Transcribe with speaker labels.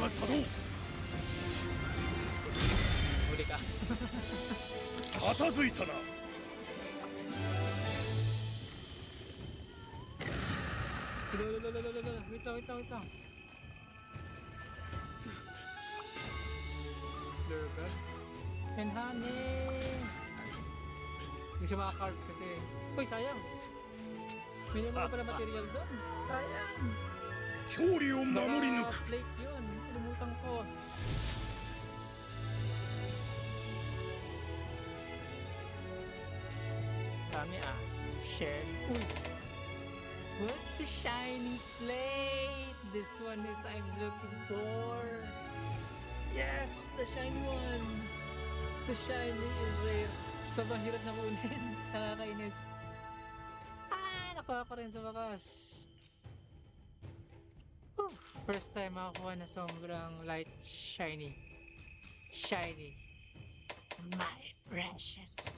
Speaker 1: 化作動。
Speaker 2: Huli ka.
Speaker 1: 片付いたな。
Speaker 2: Wait lang. Lurker. And honey! Hindi siya makakarve kasi... Uy, sayang! May naman pala material doon. Sayang!
Speaker 1: 距離を守り抜
Speaker 2: Baka
Speaker 1: く。
Speaker 2: plate yun. Kalimutan ko. Dami ah. Shell. Uy! What's the shiny plate? This one is I'm looking for. Yes! The shiny one! The shiny is rare. Sobrang hirap na kunin. Nakakainis. Nakuha ko rin sa wakas. First time makakuha na sobrang light shiny. Shiny. My precious.